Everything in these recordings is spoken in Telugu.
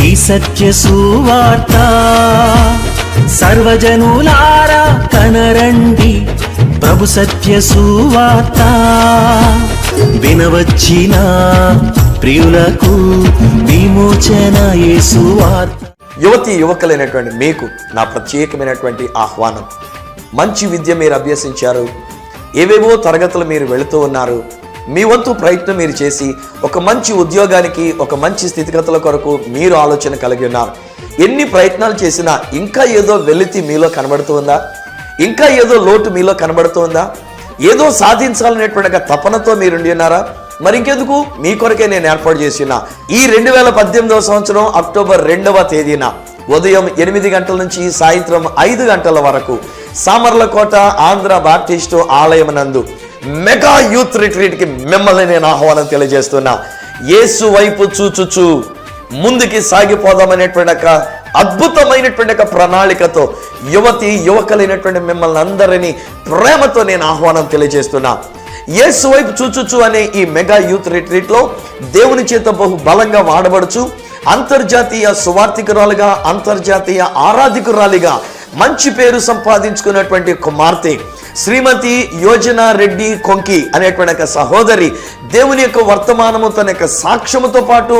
ఈ సత్య సువార్త సర్వజనులారా కనరండి, ప్రభు సత్య సువార్త వినవచ్చిన ప్రియులకు విమోచన యేసు వార్త. యువతి యువకులైనటువంటి మీకు నా ప్రత్యేకమైనటువంటి ఆహ్వానం. మంచి విద్య మీరు అభ్యసించారు, ఏవేవో తరగతులు మీరు వెళుతూ ఉన్నారు. మీ వంతు ప్రయత్నం మీరు చేసి ఒక మంచి ఉద్యోగానికి, ఒక మంచి స్థితిగతుల కొరకు మీరు ఆలోచన కలిగి ఉన్నారు. ఎన్ని ప్రయత్నాలు చేసినా ఇంకా ఏదో వెలితి మీలో కనబడుతూ ఉందా? ఇంకా ఏదో లోటు మీలో కనబడుతూ ఉందా? ఏదో సాధించాలనేటువంటి తపనతో మీరుండి ఉన్నారా? మరి ఇంకెందుకు, మీ కొరకే నేను ఏర్పాటు చేసిన ఈ 2018వ సంవత్సరం అక్టోబర్ 2వ తేదీన ఉదయం 8 గంటల నుంచి సాయంత్రం 5 గంటల వరకు సామర్లకోట ఆంధ్ర బాప్టిస్టు ఆలయం నందు మెగా యూత్ రిట్రీట్కి మిమ్మల్ని నేను ఆహ్వానం తెలియజేస్తున్నా. యేసు వైపు చూచుచు ముందుకి సాగిపోదామనేటువంటి ఒక అద్భుతమైనటువంటి ఒక ప్రణాళికతో యువతి యువకులైనటువంటి మిమ్మల్ని అందరినీ ప్రేమతో నేను ఆహ్వానం తెలియజేస్తున్నా. యేసు వైపు చూచుచు అనే ఈ మెగా యూత్ రిట్రీట్లో దేవుని చేత బహు బలంగా వాడబడుచు అంతర్జాతీయ సువార్థికురాలుగా, అంతర్జాతీయ ఆరాధికురాలిగా మంచి పేరు సంపాదించుకున్నటువంటి కుమార్తె శ్రీమతి యోజన రెడ్డి కొంకి అనేటువంటి ఒక సహోదరి దేవుని యొక్క వర్తమానము, తన యొక్క సాక్ష్యముతో పాటు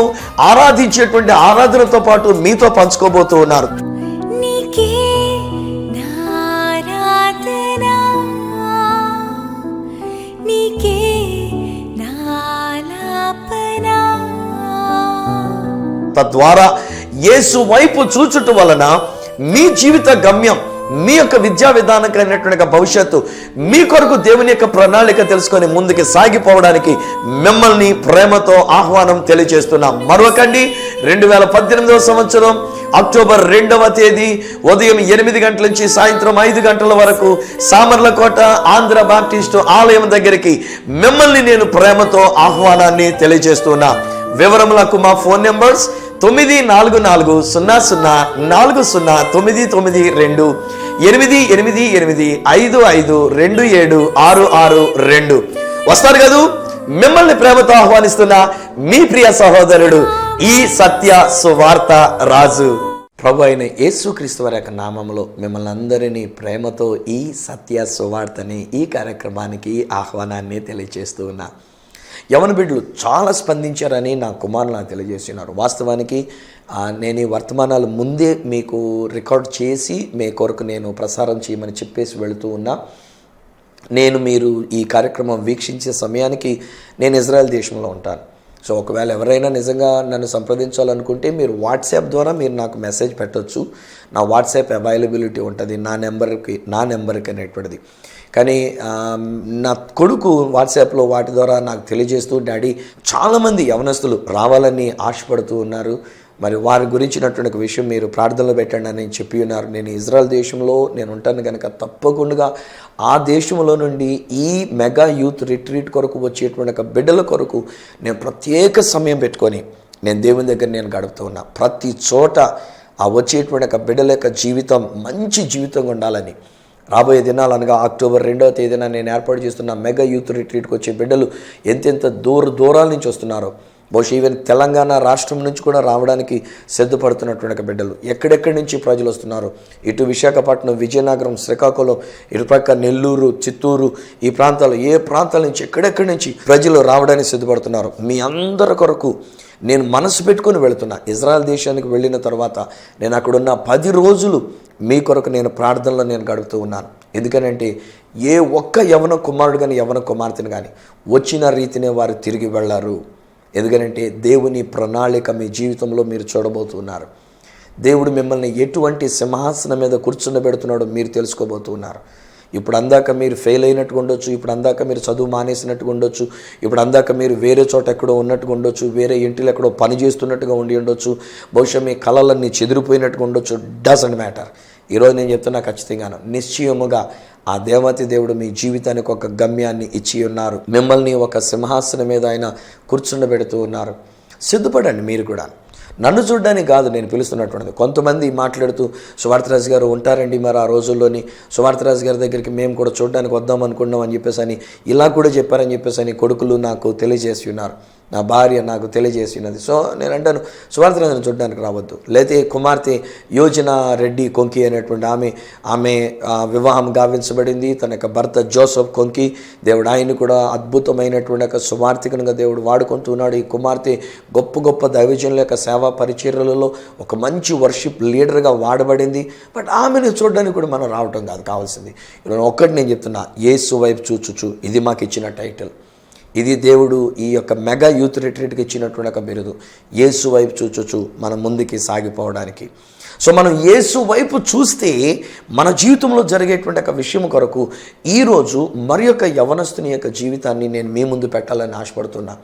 ఆరాధించేటువంటి ఆరాధనతో పాటు మీతో పంచుకోబోతూ ఉన్నారు. తద్వారా యేసు వైపు చూచుట వలన మీ జీవిత గమ్యం, మీ యొక్క విద్యా విధానకైనటువంటి భవిష్యత్తు, మీ కొరకు దేవుని యొక్క ప్రణాళిక తెలుసుకొని ముందుకు సాగిపోవడానికి మిమ్మల్ని ప్రేమతో ఆహ్వానం తెలియజేస్తున్నాం. మరొకండి, 2018వ సంవత్సరం అక్టోబర్ 2వ తేదీ ఉదయం 8 గంటల నుంచి సాయంత్రం 5 గంటల వరకు సామర్లకోట ఆంధ్ర బాప్టిస్టు ఆలయం దగ్గరికి మిమ్మల్ని నేను ప్రేమతో ఆహ్వానాన్ని తెలియజేస్తున్నా. వివరములకు మా ఫోన్ నెంబర్స్ 9440040992 8888552762. వస్తారు కదూ? మిమ్మల్ని ప్రేమతో ఆహ్వానిస్తున్న మీ ప్రియ సహోదరుడు ఈ సత్య సువార్త రాజు. ప్రభు అయిన యేసుక్రీస్తు వారి యొక్క నామములో మిమ్మల్ని అందరినీ ప్రేమతో ఈ సత్య సువార్తని, ఈ కార్యక్రమానికి ఆహ్వానాన్ని తెలియజేస్తూ ఉన్నా. యవన బిడ్డలు చాలా స్పందించారని నా కుమారులు నాకు తెలియజేస్తున్నారు. వాస్తవానికి నేను ఈ వర్తమానాలు ముందే మీకు రికార్డ్ చేసి మీ కొరకు నేను ప్రసారం చేయమని చెప్పేసి వెళుతూ ఉన్నా. మీరు ఈ కార్యక్రమం వీక్షించే సమయానికి నేను ఇజ్రాయెల్ దేశంలో ఉంటాను. సో ఒకవేళ ఎవరైనా నిజంగా నన్ను సంప్రదించాలనుకుంటే మీరు వాట్సాప్ ద్వారా మీరు నాకు మెసేజ్ పెట్టవచ్చు. నా వాట్సాప్ అవైలబిలిటీ ఉంటుంది నా నెంబర్కి అనేటువంటిది. కానీ నా కొడుకు వాట్సాప్లో వాటి ద్వారా నాకు తెలియజేస్తూ, డాడీ చాలామంది యవనస్తులు రావాలని ఆశపడుతూ ఉన్నారు, మరి వారి గురించినటువంటి విషయం మీరు ప్రార్థనలో పెట్టండి అని చెప్పి ఉన్నారు. నేను ఇజ్రాయెల్ దేశంలో నేను ఉంటాను కనుక తప్పకుండా ఆ దేశంలో నుండి ఈ మెగా యూత్ రిట్రీట్ కొరకు వచ్చేటువంటి ఒక బిడ్డల కొరకు నేను ప్రత్యేక సమయం పెట్టుకొని నేను దేవుని దగ్గర నేను గడుపుతూ ఉన్నా. ప్రతి చోట ఆ వచ్చేటువంటి ఒక బిడ్డల యొక్క జీవితం మంచి జీవితంగా ఉండాలని రాబోయే దినాలు అనగా అక్టోబర్ 2వ తేదీన నేను ఏర్పాటు చేస్తున్న మెగా యూత్ రిట్రీట్కి వచ్చే బిడ్డలు ఎంతెంత దూరాల నుంచి వస్తున్నారో, బహుశా ఈవెన్ తెలంగాణ రాష్ట్రం నుంచి కూడా రావడానికి సిద్ధపడుతున్నటువంటి బిడ్డలు, ఎక్కడెక్కడి నుంచి ప్రజలు వస్తున్నారు, ఇటు విశాఖపట్నం, విజయనగరం, శ్రీకాకుళం, ఇటుపక్క నెల్లూరు, చిత్తూరు, ఈ ప్రాంతాలు, ఏ ప్రాంతాల నుంచి ఎక్కడెక్కడి నుంచి ప్రజలు రావడానికి సిద్ధపడుతున్నారు. మీ అందరి కొరకు నేను మనసు పెట్టుకుని వెళుతున్నా. ఇజ్రాయెల్ దేశానికి వెళ్ళిన తర్వాత నేను అక్కడున్న 10 రోజులు మీ కొరకు నేను ప్రార్థనలో నేను గడుపుతూ ఉన్నాను. ఎందుకనంటే ఏ ఒక్క యవన కుమారుడు కానీ యవన కుమార్తెను కానీ వచ్చిన రీతినే వారు తిరిగి వెళ్ళారు. ఎందుకనంటే దేవుని ప్రణాళిక మీ జీవితంలో మీరు చూడబోతున్నారు. దేవుడు మిమ్మల్ని ఎటువంటి సింహాసనం మీద కూర్చుండబెడుతున్నాడో మీరు తెలుసుకోబోతున్నారు. ఇప్పుడు అందాక మీరు ఫెయిల్ అయినట్టుగా ఉండొచ్చు, ఇప్పుడు అందాక మీరు చదువు మానేసినట్టుగా ఉండొచ్చు, ఇప్పుడు అందాక మీరు వేరే చోట ఎక్కడో ఉన్నట్టుగా ఉండొచ్చు, వేరే ఇంటిలో ఎక్కడో పని చేస్తున్నట్టుగా ఉండి ఉండొచ్చు, బహుశా మీ కళలన్నీ చెదిరిపోయినట్టుగా ఉండొచ్చు. Doesn't matter. ఈరోజు నేను చెప్తున్నా ఖచ్చితంగాను, నిశ్చయముగా ఆ దేవతి దేవుడు మీ జీవితానికి ఒక గమ్యాన్ని ఇచ్చి ఉన్నారు. మిమ్మల్ని ఒక సింహాసనం మీద ఆయన కూర్చుండబెడుతూ ఉన్నారు. సిద్ధపడండి. మీరు కూడా నన్ను చూడడానికి కాదు నేను పిలుస్తున్నటువంటిది. కొంతమంది మాట్లాడుతూ సువార్తరాజు గారు ఉంటారండి, మరి ఆ రోజుల్లోని సువార్తరాజు గారి దగ్గరికి మేము కూడా చూడడానికి వద్దాం అనుకున్నాం అని చెప్పేసి అని ఇలా కూడా చెప్పారని చెప్పేసి అని కొడుకులు నాకు తెలియజేసి ఉన్నారు. నా భార్య నాకు తెలియజేసినది. సో నేను అంటాను, సువార్త రాజును చూడడానికి రావద్దు. లేతే కుమార్తె యోజన రెడ్డి కొంకి అనేటువంటి ఆమె వివాహం గావించబడింది. తన యొక్క భర్త జోసెఫ్ కొంకి, దేవుడు ఆయన కూడా అద్భుతమైనటువంటి ఒక సువార్థికనుగా దేవుడు వాడుకుంటున్నాడు. ఈ కుమార్తె గొప్ప గొప్ప దైవజనుల యొక్క సేవా పరిచర్యలలో ఒక మంచి వర్షిప్ లీడర్గా వాడబడింది. బట్ ఆమెను చూడడానికి కూడా మనం రావటం కాదు కావాల్సింది. ఇలా ఒక్కటి నేను చెప్తున్నా, యేసు వైపు చూచుచు, ఇది మాకు ఇచ్చిన టైటిల్. ఇది దేవుడు ఈ యొక్క మెగా యూత్ రిట్రీట్కి ఇచ్చినటువంటి ఒక బిరుదు. యేసు వైపు చూచుచు మనం ముందుకి సాగిపోవడానికి. సో మనం యేసు వైపు చూస్తే మన జీవితంలో జరిగేటువంటి ఒక విషయం కొరకు ఈరోజు మరి యొక్క యవనస్తుని యొక్క జీవితాన్ని నేను మీ ముందు పెట్టాలని ఆశపడుతున్నా.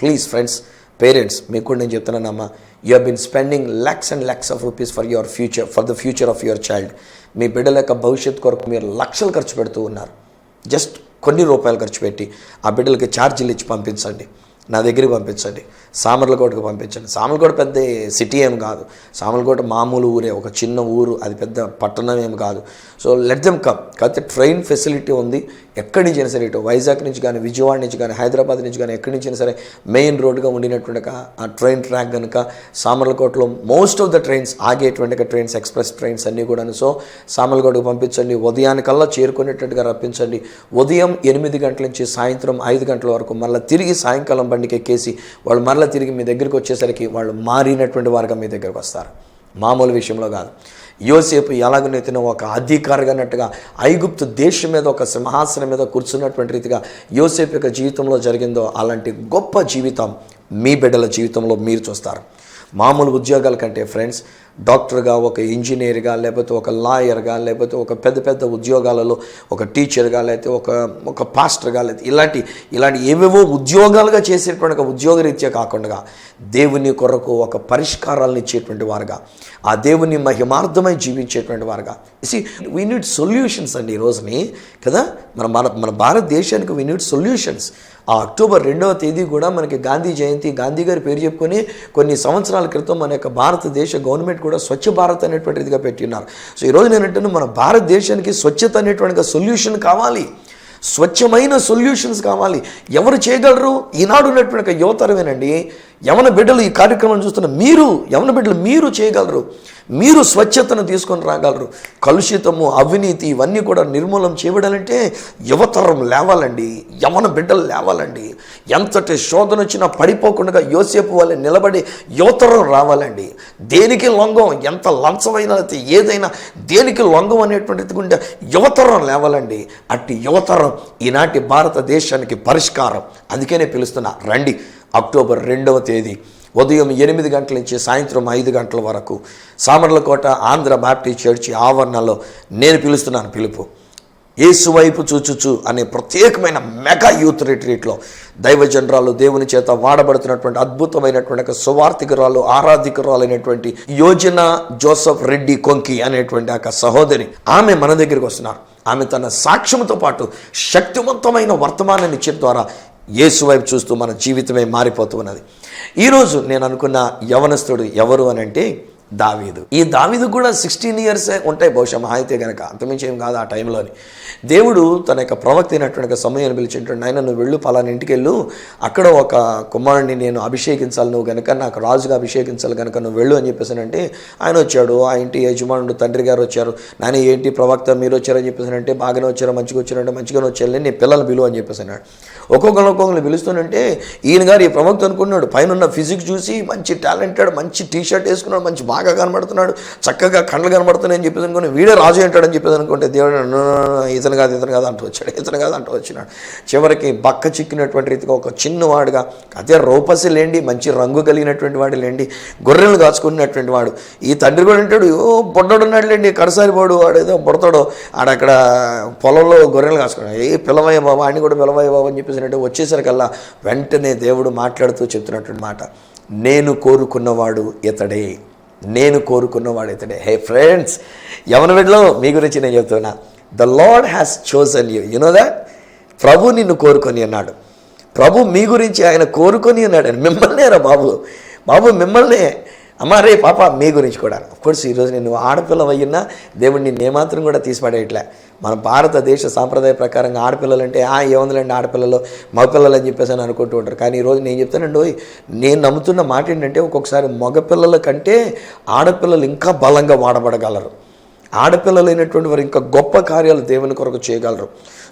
ప్లీజ్ ఫ్రెండ్స్, పేరెంట్స్, మీకు కూడా నేను చెప్తున్నానమ్మా, you have been spending lakhs and lakhs of rupees for your future, for the future of your child. మీ బిడ్డల యొక్క భవిష్యత్తు కొరకు మీరు లక్షలు ఖర్చు పెడుతూ ఉన్నారు. జస్ట్ కొన్ని రూపాయలు ఖర్చు పెట్టి ఆ బిడ్డలకి ఛార్జీలు ఇచ్చి పంపించండి, నా దగ్గరికి పంపించండి, సామర్లకోటకు పంపించండి. సామర్లకోట పెద్ద సిటీ ఏం కాదు, సామర్లకోట మామూలు ఊరే, ఒక చిన్న ఊరు, అది పెద్ద పట్టణం ఏం కాదు. So let them come. కాకపోతే ట్రైన్ ఫెసిలిటీ ఉంది. ఎక్కడి నుంచి అయినా సరే, ఇటు వైజాగ్ నుంచి కానీ, విజయవాడ నుంచి కానీ, హైదరాబాద్ నుంచి కానీ, ఎక్కడి నుంచి అయినా సరే మెయిన్ రోడ్గా ఉండినటువంటి ఆ ట్రైన్ ట్రాక్ కనుక సామర్లకోటలో మోస్ట్ ఆఫ్ ద ట్రైన్స్ ఆగేటువంటి ట్రైన్స్, ఎక్స్ప్రెస్ ట్రైన్స్ అన్నీ కూడాను. సో సామర్లకోటకు పంపించండి, ఉదయానికల్లా చేరుకునేటట్టుగా రప్పించండి. ఉదయం 8 గంటల నుంచి సాయంత్రం 5 గంటల వరకు మళ్ళీ తిరిగి సాయంకాలం బండికి ఎక్కేసి వాళ్ళు మళ్ళీ తిరిగి మీ దగ్గరికి వచ్చేసరికి వాళ్ళు మారినటువంటి వారుగా మీ దగ్గరకు వస్తారు. మామూలు విషయంలో కాదు. యోసేపు ఎలాగనైతే ఒక అధికారిగా అన్నట్టుగా ఐగుప్తు దేశం మీద ఒక సింహాసనం మీద కూర్చున్నటువంటి రీతిగా యోసేపు యొక్క జీవితంలో జరిగిందో అలాంటి గొప్ప జీవితం మీ బిడ్డల జీవితంలో మీరు చూస్తారు. మామూలు ఉద్యోగాల కంటే ఫ్రెండ్స్, డాక్టర్గా, ఒక ఇంజనీర్గా, లేకపోతే ఒక లాయర్గా, లేకపోతే ఒక పెద్ద పెద్ద ఉద్యోగాలలో ఒక టీచర్గా, లేకపోతే ఒక పాస్టర్గా, లేకపోతే ఇలాంటి ఏవేవో ఉద్యోగాలుగా చేసేటువంటి ఒక ఉద్యోగరీత్యా కాకుండా దేవుని కొరకు ఒక పరిష్కారాలను ఇచ్చేటువంటి వారుగా, ఆ దేవుని మహిమార్థమై జీవించేటువంటి వారుగా. వీ నీడ్ సొల్యూషన్స్ అండి ఈ రోజుని కదా. మన భారతదేశానికి వీ నీడ్ సొల్యూషన్స్. ఆ అక్టోబర్ 2వ తేదీ కూడా మనకి గాంధీ జయంతి, గాంధీ గారి పేరు చెప్పుకొని కొన్ని సంవత్సరాల క్రితం మన యొక్క భారతదేశ గవర్నమెంట్ కూడా స్వచ్ఛ భారత్ అనేటువంటి ఇదిగా పెట్టిన్నారు. సో ఈరోజు నేను అంటున్నాను, మన భారతదేశానికి స్వచ్ఛత అనేటువంటి సొల్యూషన్ కావాలి, స్వచ్ఛమైన సొల్యూషన్స్ కావాలి. ఎవరు చేయగలరు? ఈనాడు ఉన్నటువంటి యువతరమేనండి. యవన బిడ్డలు ఈ కార్యక్రమం చూస్తున్న యవన బిడ్డలు మీరు చేయగలరు. మీరు స్వచ్ఛతను తీసుకొని రాగలరు. కలుషితము, అవినీతి ఇవన్నీ కూడా నిర్మూలన చేయబడాలంటే యువతరం లేవాలండి, యవన బిడ్డలు లేవాలండి. ఎంతటి శోధన వచ్చినా పడిపోకుండా యోసేపు వల్ల నిలబడి యువతరం రావాలండి. దేనికి లొంగం, ఎంత లంచమైనా ఏదైనా దేనికి లొంగం అనేటువంటిది ఉంటే యువతరం లేవాలండి. అట్టి యువతరం ఈనాటి భారతదేశానికి పరిష్కారం. అందుకనే పిలుస్తున్నా, రండి. అక్టోబర్ 2వ తేదీ ఉదయం 8 గంటల నుంచి సాయంత్రం 5 గంటల వరకు సామర్లకోట ఆంధ్ర బాప్టిస్ట్ చర్చి ఆవరణలో నేను పిలుస్తున్నాను. పిలుపు యేసు వైపు చూచుచు అనే ప్రత్యేకమైన మెగా యూత్ రిట్రీట్లో దైవజనరాలు, దేవుని చేత వాడబడుతున్నటువంటి అద్భుతమైనటువంటి ఒక సువార్థికురాలు, ఆరాధికురాలు అయినటువంటి యోజన జోసెఫ్ రెడ్డి కొంకి అనేటువంటి ఒక సహోదరి, ఆమె మన దగ్గరికి వస్తున్నారు. ఆమె తన సాక్ష్యంతో పాటు శక్తివంతమైన వర్తమానాన్ని ఇచ్చే ద్వారా యేసు వైపు చూస్తూ మన జీవితమే మారిపోతూ ఉన్నది. ఈరోజు నేను అనుకున్న యవనస్తుడు ఎవరు అని అంటే దావీదు. ఈ దావీదు కూడా 16 years ఉంటాయి బహుశా, మహా అయితే కనుక, అంతమించి ఏం కాదు. ఆ టైంలోని దేవుడు తన యొక్క ప్రవక్త అయినటువంటి సమయాన్ని పిలిచింటాడు, నాయన నువ్వు వెళ్ళు, పలానా ఇంటికి వెళ్ళు, అక్కడ ఒక కుమారుడిని నేను అభిషేకించాలి, నువ్వు కనుక నాకు రాజుగా అభిషేకించాలి కనుక నువ్వు వెళ్ళు అని చెప్పేసానంటే ఆయన వచ్చాడు. ఆ ఇంటి యజమానుడు తండ్రి గారు వచ్చారు. నాయన ఏంటి ప్రవక్త మీరు వచ్చారని చెప్పేసానంటే, బాగానే వచ్చారా, మంచిగా వచ్చారంటే మంచిగానే వచ్చారు, నీ పిల్లలు పిలువ అని చెప్పేసాడు. ఒక్కొక్కరిని పిలుస్తుంటే ఈయన గారు ఈ ప్రవక్త అనుకున్నాడు, పైన ఫిజిక్స్ చూసి మంచి టాలెంటెడ్, మంచి టీషర్ట్ వేసుకున్నాడు, మంచి బాగా కనబడుతున్నాడు, చక్కగా కళ్ళు కనబడుతున్నాయని చెప్పేసి అనుకుని వీడే రాజు అంటాడని చెప్పేసి అనుకుంటే దేవుడు ఇతను కాదు అంటూ వచ్చినాడు. చివరికి బక్క చిక్కినటువంటి రీతిగా ఒక చిన్నవాడుగా, అదే రూపసి లేండి, మంచి రంగు కలిగినటువంటి వాడు లేండి, గొర్రెలు కాచుకున్నటువంటి వాడు. ఈ తండ్రి కూడా అంటాడు, బొడ్డోడు ఉన్నాడు లేండి, కడసారి పోడు, వాడు ఏదో బుడతాడో ఆడక్కడ పొలంలో గొర్రెలు కాచుకున్నాడు. పిలవయ్య బాబా, ఆయన కూడా పిలవయ్య బాబు అని చెప్పేసి అంటే వచ్చేసరికల్లా వెంటనే దేవుడు మాట్లాడుతూ చెప్తున్నటువంటి మాట, నేను కోరుకున్నవాడు ఇతడే, నేను కోరుకున్నవాడు ఇతడే. హే ఫ్రెండ్స్, యవన బిడ్డలో మీ గురించి నేను చెప్తున్నా, the Lord has chosen you. You know that? ప్రభు నిన్ను కోరుకొని అన్నాడు. ప్రభు మీ గురించి ఆయన కోరుకొని అన్నాడు. మిమ్మల్నే రా బాబు మిమ్మల్నే. అమ్మ రే పాప మీ గురించి కూడా. అఫ్కోర్స్ ఈరోజు నేను ఆడపిల్ల అయ్యినా దేవుడు నిన్ను ఏమాత్రం కూడా తీసిపడేయట్లే. మన భారతదేశ సాంప్రదాయ ప్రకారంగా ఆడపిల్లలంటే ఏముందిలేండి ఆడపిల్లలు మగపిల్లలు అని చెప్పేసి అని అనుకుంటూ ఉంటారు. కానీ ఈరోజు నేను చెప్తానండి, నేను నమ్ముతున్న మాట ఏంటంటే ఒక్కొక్కసారి మగపిల్లల కంటే ఆడపిల్లలు ఇంకా బలంగా వాడబడగలరు. ఆడపిల్లలైనటువంటి వారు ఇంకా గొప్ప కార్యాలు దేవుని కొరకు చేయగలరు.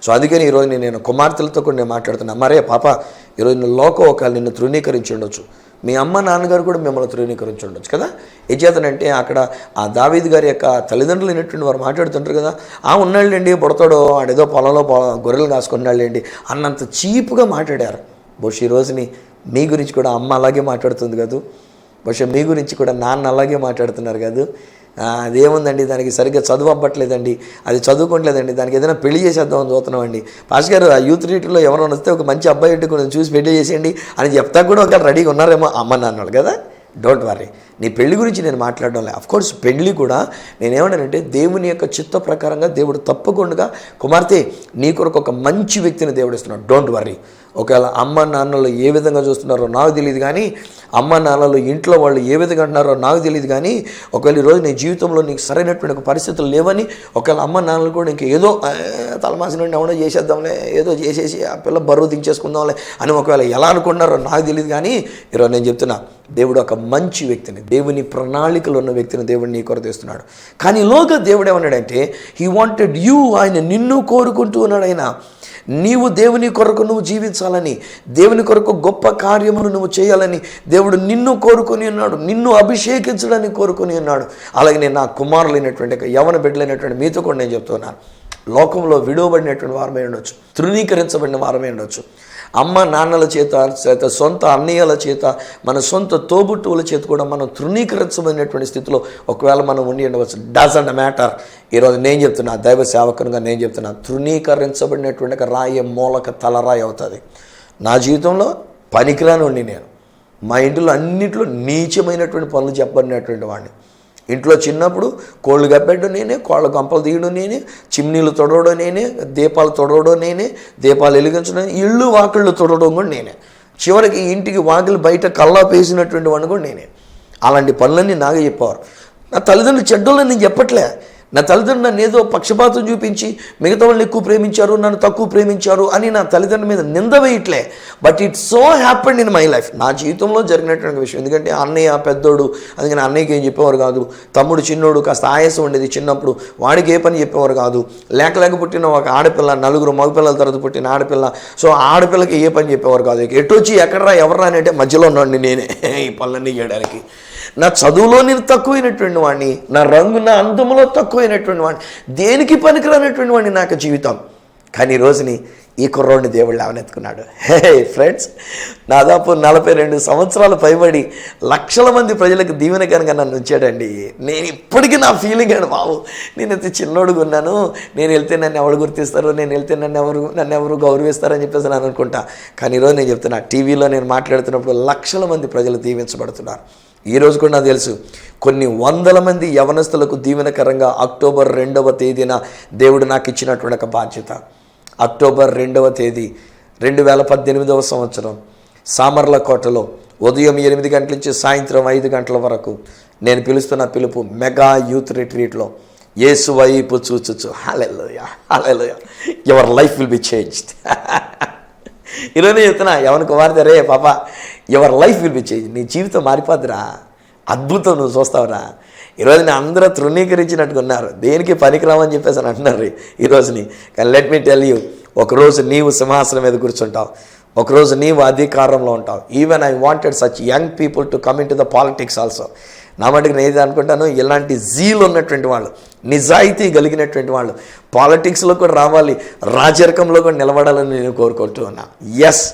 సో అందుకని ఈరోజు నేను కుమార్తెలతో కూడా నేను మాట్లాడుతున్నా. మరే పాప, ఈరోజు లోకం ఒకవేళ నిన్ను తృణీకరించి ఉండొచ్చు, మీ అమ్మ నాన్నగారు కూడా మిమ్మల్ని తృణీకరించి ఉండొచ్చు కదా. ఏం చేతనంటే అక్కడ ఆ దావీదు గారి యొక్క తల్లిదండ్రులు అయినటువంటి వారు మాట్లాడుతుంటారు కదా, ఉన్నాళ్ళండి పుడతాడో ఆడేదో పొలంలో గొర్రెలు కాసుకున్నాళ్ళండి అన్నంత చీప్గా మాట్లాడారు. బహుశా ఈ రోజుని మీ గురించి కూడా అమ్మ అలాగే మాట్లాడుతుంది కదా, బహుశా మీ గురించి కూడా నాన్న అలాగే మాట్లాడుతున్నారు కదా. అదేముందండి, దానికి సరిగ్గా చదువు అవ్వట్లేదండి, అది చదువుకోవట్లేదండి, దానికి ఏదైనా పెళ్లి చేసేద్దామని చూస్తున్నామండి. పాస్ గారు ఆ యూత్ రీట్లో ఎవరైనా వస్తే ఒక మంచి అబ్బాయి ఇంటి కొంచెం చూసి పెళ్లి చేసేయండి అని చెప్తా కూడా ఒక రెడీగా ఉన్నారేమో అమ్మ నాన్నలు కదా. డోంట్ వర్రీ, నీ పెళ్లి గురించి నేను మాట్లాడడం లేదు. అఫ్కోర్స్ పెళ్లి కూడా నేనేమన్నానంటే దేవుని యొక్క చిత్త ప్రకారంగా దేవుడు తప్పకుండా కుమార్తె నీ కొరకు ఒక మంచి వ్యక్తిని దేవుడు ఇస్తున్నాడు. Don't worry. ఒకవేళ అమ్మ నాన్నలు ఏ విధంగా చూస్తున్నారో నాకు తెలియదు, కానీ అమ్మ నాన్నలు ఇంట్లో వాళ్ళు ఏ విధంగా అంటున్నారో నాకు తెలియదు, కానీ ఒకవేళ ఈరోజు నీ జీవితంలో నీకు సరైనటువంటి ఒక పరిస్థితులు లేవని ఒకవేళ అమ్మ నాన్నలు కూడా ఇంక ఏదో తలమాసి నుండి అవునో చేసేద్దాంలే, ఏదో చేసేసి ఆ పిల్ల బరువు దించేసుకుందాంలే అని ఒకవేళ ఎలా అనుకున్నారో నాకు తెలియదు, కానీ ఈరోజు నేను చెప్తున్నా దేవుడు ఒక మంచి వ్యక్తిని, దేవుని ప్రణాళికలు ఉన్న వ్యక్తిని దేవుడు నీ కొరకు తెస్తున్నాడు. కానీ లోగా దేవుడు ఏమన్నాడంటే హీ వాంటెడ్ యూ, ఆయన నిన్ను కోరుకుంటూ ఉన్నాడు. ఆయన నీవు దేవుని కొరకు నువ్వు జీవించాలని, దేవుని కొరకు గొప్ప కార్యమును నువ్వు చేయాలని దేవుడు నిన్ను కోరుకొని ఉన్నాడు, నిన్ను అభిషేకించడానికి కోరుకొని ఉన్నాడు. అలాగే నేను నా కుమారులైనటువంటి యవన బిడ్డలైనటువంటి మీతో కూడా నేను చెప్తున్నాను, లోకంలో విడువబడినటువంటి వారమై ఉండొచ్చు, తృణీకరించబడిన వారమై ఉండొచ్చు, అమ్మ నాన్నల చేత సొంత అన్నయ్యల చేత మన సొంత తోబుట్టువుల చేత కూడా మనం తృణీకరించబడినటువంటి స్థితిలో ఒకవేళ మనం ఉండి ఉండవచ్చు. Doesn't matter. ఈరోజు నేను చెప్తున్నా, దైవ సేవకునిగా నేను చెప్తున్నా, తృణీకరించబడినటువంటి రాయి మూలక తలరాయి అవుతుంది. నా జీవితంలో పనికిరాని ఉండి నేను మా ఇంట్లో అన్నింటిలో నీచమైనటువంటి పనులు చెప్పబడినటువంటి వాడిని. ఇంట్లో చిన్నప్పుడు కోళ్ళు గప్పెట్టడం నేనే, కోళ్ళ గంపలు తీయడం నేనే, చిమ్నీలు తొడవడం నేనే, దీపాలు తొడవడం నేనే, దీపాలు వెలిగించడం, ఇళ్ళు వాకిళ్ళు తొడవడం కూడా నేనే, చివరికి ఇంటికి వాకిలు బయట కల్లా పేసినటువంటి వాడిని కూడా నేనే. అలాంటి పనులన్నీ నాగే చెప్పేవారు. నా తల్లిదండ్రులు చెడ్డోళ్ళని నేను చెప్పట్లే. నా తల్లిదండ్రులు నన్ను ఏదో పక్షపాతం చూపించి మిగతా వాళ్ళని ఎక్కువ ప్రేమించారు, నన్ను తక్కువ ప్రేమించారు అని నా తల్లిదండ్రుల మీద నింద వేయట్లే. But it so happened in my life. నా జీవితంలో జరిగినటువంటి విషయం. ఎందుకంటే అన్నయ్య పెద్దోడు, అందుకని అన్నయ్యకి ఏం చెప్పేవారు కాదు, తమ్ముడు చిన్నోడు కాస్త ఆయాసం ఉండేది చిన్నప్పుడు, వాడికి ఏ పని చెప్పేవారు కాదు. లేక పుట్టిన ఒక ఆడపిల్ల, నలుగురు మగపిల్లల తర్వాత పుట్టిన ఆడపిల్ల, సో ఆడపిల్లకి ఏ పని చెప్పేవారు కాదు. ఎటొచ్చి ఎక్కడరా ఎవర్రా అని అంటే మధ్యలో ఉన్నాడు నేనే ఈ పనులన్నీ చేయడానికి. నా చదువులో నేను తక్కువైనటువంటి వాడిని, నా రంగు నా అందములో తక్కువైనటువంటి వాడిని, దేనికి పనికిరానటువంటి వాడిని నాకు జీవితం. కానీ ఈ రోజుని ఈ కుర్రోడిని దేవుడు లేవనెత్తుకున్నాడు. హే ఫ్రెండ్స్, దాదాపు 42 సంవత్సరాలు పైబడి లక్షల మంది ప్రజలకు దీవెన కనుక నన్ను ఉంచాడండి. నేను ఇప్పటికీ నా ఫీలింగ్ అండి, బాబు నేనైతే చిన్నోడుగా ఉన్నాను, నేను వెళ్తే నన్ను ఎవరు గుర్తిస్తారు, నేను వెళ్తే నన్ను ఎవరు గౌరవిస్తారని చెప్పేసి నేను అనుకుంటా. కానీ ఈరోజు నేను చెప్తున్నా, టీవీలో నేను మాట్లాడుతున్నప్పుడు లక్షల మంది ప్రజలు దీవించబడుతున్నారు. ఈరోజు కూడా నాకు తెలుసు కొన్ని వందల మంది యవనస్తులకు దీవెనకరంగా అక్టోబర్ 2వ తేదీన దేవుడు నాకు ఇచ్చినటువంటి ఒక బాధ్యత. అక్టోబర్ 2వ తేదీ 2018వ సంవత్సరం సామర్లకోటలో ఉదయం 8 గంటల నుంచి సాయంత్రం 5 గంటల వరకు నేను పిలుస్తున్న పిలుపు మెగా యూత్ రిట్రీట్లో యేసు వైపు చూచుచు. Hallelujah, hallelujah, your life will be changed. ఈరోజు చెప్తున్నా యవన కుమార్తె, రే పాప, your life will be change. నీ జీవితం మారిపోద్దురా, అద్భుతం నువ్వు చూస్తావురా. ఈరోజు నేను అందరూ తృణీకరించినట్టుగా ఉన్నారు, దేనికి పనికిరామని చెప్పేసి అని అంటున్నారు ఈరోజుని. కానీ లెట్ మీ టెల్ యూ, ఒకరోజు నీవు సింహాసనం మీద కూర్చుంటావు, ఒకరోజు నీవు అధికారంలో ఉంటావు. Even I wanted such young people to come in to the politics also. నా మటుకు నేను ఏది అనుకుంటాను, ఇలాంటి జీల్ ఉన్నటువంటి వాళ్ళు, నిజాయితీ కలిగినటువంటి వాళ్ళు పాలిటిక్స్లో కూడా రావాలి, రాజరికంలో కూడా నిలబడాలని నేను కోరుకుంటూ ఉన్నాను. ఎస్,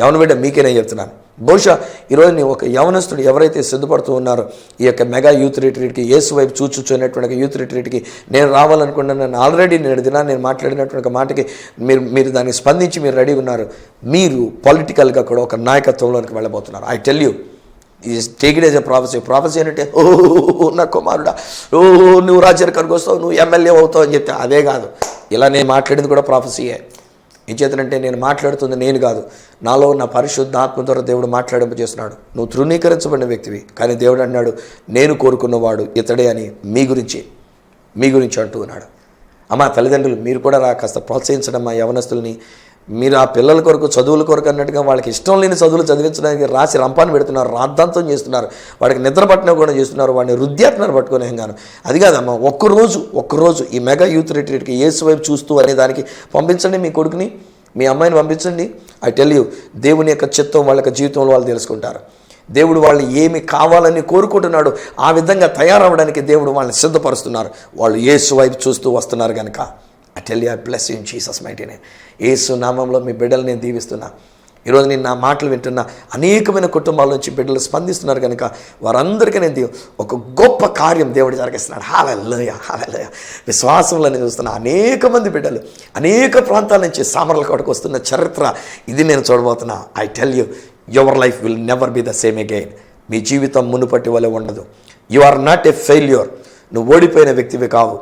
యవన బిడ్డ మీకే నేను చెప్తున్నాను. బహుశా ఈరోజు నీ ఒక యవనస్తుడు ఎవరైతే సిద్ధపడుతూ ఉన్నారో ఈ యొక్క మెగా యూత్ రిట్రీట్కి, యేసు వైపు చూచుచున్నటువంటి యూత్ రిట్రీట్కి నేను రావాలనుకుంటున్నాను. ఆల్రెడీ నేను మాట్లాడినటువంటి మాటకి మీరు దాన్ని స్పందించి మీరు రెడీ ఉన్నారు. మీరు పొలిటికల్గా కూడా ఒక నాయకత్వంలోనికి వెళ్ళబోతున్నారు. I tell you, take it as a prophecy. Prophecy అంటే నా కుమారుడా, నువ్వు రాజరికానికి వస్తావు, నువ్వు ఎమ్మెల్యే అవుతావు అని చెప్తే అదే కాదు. ఇలా నేను మాట్లాడింది కూడా ప్రాఫెసీయే. ఏం చేతనంటే నేను మాట్లాడుతుంది నేను కాదు, నాలో ఉన్న పరిశుద్ధాత్మ ద్వారా దేవుడు మాట్లాడింపజేస్తున్నాడు. నువ్వు తృణీకరించబడిన వ్యక్తివి, కానీ దేవుడు అన్నాడు నేను కోరుకున్నవాడు ఇతడే అని మీ గురించి అంటూ ఉన్నాడు. అమ్మా తల్లిదండ్రులు మీరు కూడా కాస్త ప్రోత్సహించడం మా యవనస్తుల్ని. మీరు ఆ పిల్లల కొరకు చదువుల కొరకు అన్నట్టుగా వాళ్ళకి ఇష్టం లేని చదువులు చదివించడానికి రాసి రంపాన్ని పెడుతున్నారు, రాద్ధాంతం చేస్తున్నారు, వాడికి నిద్ర పట్టిన కూడా చేస్తున్నారు, వాడిని రుద్దేస్తున్నారు పట్టుకునే గాను. అది కాదమ్మా, ఒక్కరోజు ఈ మెగా యూత్ రిట్రీట్కి యేసు వైపు చూస్తూ అనే దానికి పంపించండి. మీ కొడుకుని మీ అమ్మాయిని పంపించండి. ఐ టెల్ యూ, దేవుని యొక్క చిత్తం వాళ్ళ యొక్క జీవితంలో వాళ్ళు తెలుసుకుంటారు. దేవుడు వాళ్ళు ఏమి కావాలని కోరుకుంటున్నాడు ఆ విధంగా తయారవడానికి దేవుడు వాళ్ళని సిద్ధపరుస్తున్నారు. వాళ్ళు యేసు వైపు చూస్తూ వస్తున్నారు కనుక I tell you, I bless you in Jesus mighty name. Yesu నామంలో మీ బిడ్డలు నేను దీవిస్తున్నా. ఈరోజు నేను నా మాటలు వింటున్న అనేకమైన కుటుంబాల నుంచి బిడ్డలు స్పందిస్తున్నారు కనుక వారందరికీ నేను ఒక గొప్ప కార్యం దేవుడు జరిగిస్తున్నాడు. హల్లెలూయా, హల్లెలూయా. విశ్వాసంలో నేను చూస్తున్నా అనేక మంది బిడ్డలు అనేక ప్రాంతాల నుంచి సామర్లకోటకు వస్తున్న చరిత్ర ఇది నేను చూడబోతున్నా. I tell you, your life will never be the same again. మీ జీవితం మునుపటి వలె ఉండదు. You are not a failure. నువ్వు ఓడిపోయిన వ్యక్తివి కావు,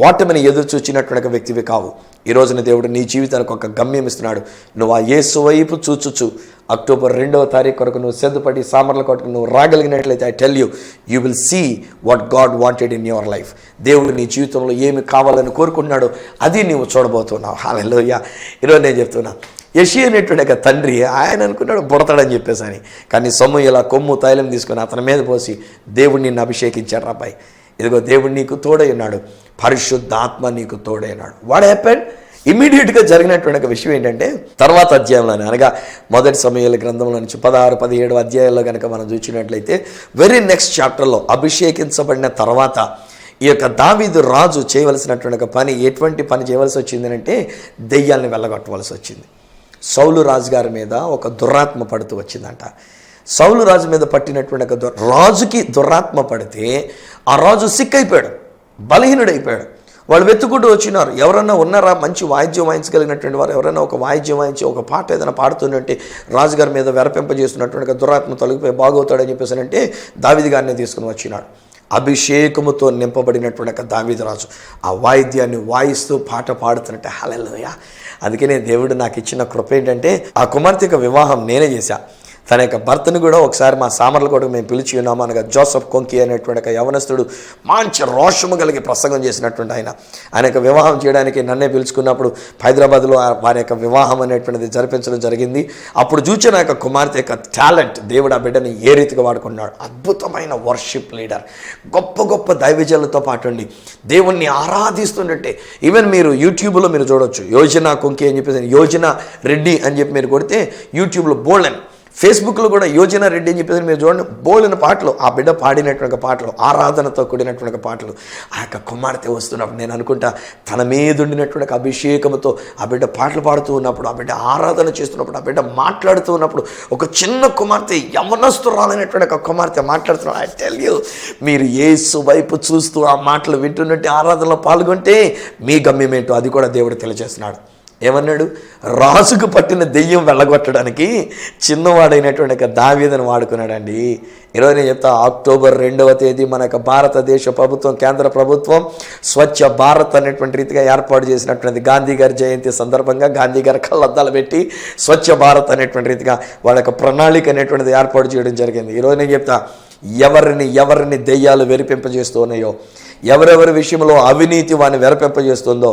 ఓటమిని ఎదురు చూచినటువంటి వ్యక్తివి కావు. ఈ రోజున దేవుడు నీ జీవితానికి ఒక గమ్యం ఇస్తున్నాడు. నువ్వు ఆ యేసు వైపు చూచుచు అక్టోబర్ 2వ తారీఖు కొరకు నువ్వు సిద్ధపడి సామర్లకోటకు నువ్వు రాగలిగినట్లయితే I tell you, you will see what God wanted in your life. దేవుడు నీ జీవితంలో ఏమి కావాలని కోరుకుంటున్నాడో అది నీవు చూడబోతున్నావు. హల్లెలూయా. ఈరోజు నేను చెప్తున్నా, యెషయా అనేటువంటి ఒక తండ్రి ఆయన అనుకున్నాడు బుడతాడని చెప్పేసి అని, కానీ సమూయేలు కొమ్ము తైలం తీసుకొని అతని మీద పోసి దేవుడు నిన్ను అభిషేకించాడు. రాబాయ్, ఇదిగో దేవుడు నీకు తోడై ఉన్నాడు, పరిశుద్ధాత్మ నీకు తోడై ఉన్నాడు. What happened? ఇమీడియట్గా జరిగినటువంటి ఒక విషయం ఏంటంటే తర్వాత అధ్యాయంలోనే, అనగా మొదటి సమూయేలు గ్రంథంలో నుంచి 16, 17 అధ్యాయాల్లో కనుక మనం చూసినట్లయితే వెరీ నెక్స్ట్ చాప్టర్లో అభిషేకించబడిన తర్వాత ఈ యొక్క దావీదు రాజు చేయవలసినటువంటి ఒక పని, ఎటువంటి పని చేయవలసి వచ్చింది అంటే దెయ్యాల్ని వెళ్ళగొట్టవలసి వచ్చింది. సౌలు రాజు గారి మీద ఒక దురాత్మ పడుతూ వచ్చిందంట. సౌలు రాజు మీద పట్టినటువంటి ఒక రాజుకి దురాత్మ పడితే ఆ రాజు సిక్ అయిపోయాడు, బలహీనుడైపోయాడు. వాళ్ళు వెతుకుంటూ వచ్చినారు, ఎవరన్నా ఉన్నారా మంచి వాయిద్యం వాయించగలిగినటువంటి వారు, ఎవరైనా ఒక వాయిద్యం వాయించి ఒక పాట ఏదైనా పాడుతున్నట్టే రాజుగారి మీద వెరపింపజేస్తున్నటువంటి దురాత్మ తొలగిపోయి బాగవుతాడని చెప్పేసి అంటే దావీదు గారిని తీసుకుని వచ్చినాడు. అభిషేకముతో నింపబడినటువంటి దావీదు రాజు ఆ వాయిద్యాన్ని వాయిస్తూ పాట పాడుతున్నట్టే. హల్లెలూయా. అందుకనే దేవుడు నాకు ఇచ్చిన కృప ఏంటంటే ఆ కుమార్తె యొక్క వివాహం నేనే చేశా. తన యొక్క భర్తను కూడా ఒకసారి మా సామర్లకోటకు మేము పిలిచి ఉన్నాము. అనగా జోసెఫ్ కొంకి అనేటువంటి ఒక యవనస్తుడు మంచి రోషము కలిగి ప్రసంగం చేసినటువంటి ఆయన యొక్క వివాహం చేయడానికి నన్నే పిలుచుకున్నప్పుడు హైదరాబాద్లో వారి యొక్క వివాహం అనేటువంటిది జరిపించడం జరిగింది. అప్పుడు చూచిన యొక్క కుమార్తె యొక్క టాలెంట్ దేవుడు ఆ బిడ్డని ఏ రీతిగా వాడుకున్నాడు. అద్భుతమైన వర్షిప్ లీడర్, గొప్ప గొప్ప దైవజనులతో పాటు అండి దేవుణ్ణి ఆరాధిస్తుంటే. ఈవెన్ మీరు యూట్యూబ్లో మీరు చూడవచ్చు, యోజన కొంకి అని చెప్పేసి, యోజన రెడ్డి అని చెప్పి మీరు కొడితే యూట్యూబ్లో బోల్డెన్, ఫేస్బుక్లో కూడా యోజన రెడ్డి అని చెప్పేసి మీరు చూడండి, బోలిన పాటలు, ఆ బిడ్డ పాడినటువంటి పాటలు, ఆరాధనతో కూడినటువంటి పాటలు. ఆ యొక్క కుమార్తె వస్తున్నప్పుడు నేను అనుకుంటా తన మీద ఉండినటువంటి అభిషేకంతో ఆ బిడ్డ పాటలు పాడుతూ ఉన్నప్పుడు, ఆ బిడ్డ ఆరాధన చేస్తున్నప్పుడు, ఆ బిడ్డ మాట్లాడుతూ ఉన్నప్పుడు ఒక చిన్న కుమార్తె, యవనస్తురాలైనటువంటి ఒక కుమార్తె మాట్లాడుతున్నాడు. ఐ టెల్ యూ, మీరు యేసు వైపు చూస్తూ ఆ మాటలు వింటున్నట్టు ఆరాధనలో పాల్గొంటే మీ గమ్యం ఏంటో అది కూడా దేవుడు తెలియజేస్తున్నాడు. ఏమన్నాడు? రాజుకు పట్టిన దెయ్యం వెళ్ళగొట్టడానికి చిన్నవాడైనటువంటి ఒక దావీదును వాడుకున్నాడండి. ఈరోజు నేను చెప్తా, అక్టోబర్ 2వ తేదీ మన యొక్క భారతదేశ ప్రభుత్వం, కేంద్ర ప్రభుత్వం స్వచ్ఛ భారత్ అనేటువంటి రీతిగా ఏర్పాటు చేసినటువంటి గాంధీ గారి జయంతి సందర్భంగా గాంధీ గారి కళ్ళద్దాలు పెట్టి స్వచ్ఛ భారత్ అనేటువంటి రీతిగా వాళ్ళ యొక్క ప్రణాళిక అనేటువంటిది ఏర్పాటు చేయడం జరిగింది. ఈరోజు నేను చెప్తా, ఎవరిని దెయ్యాలు వెరిపింపజేస్తూ ఉన్నాయో, ఎవరెవరి విషయంలో అవినీతి వాడిని వెరపెంపజేస్తుందో,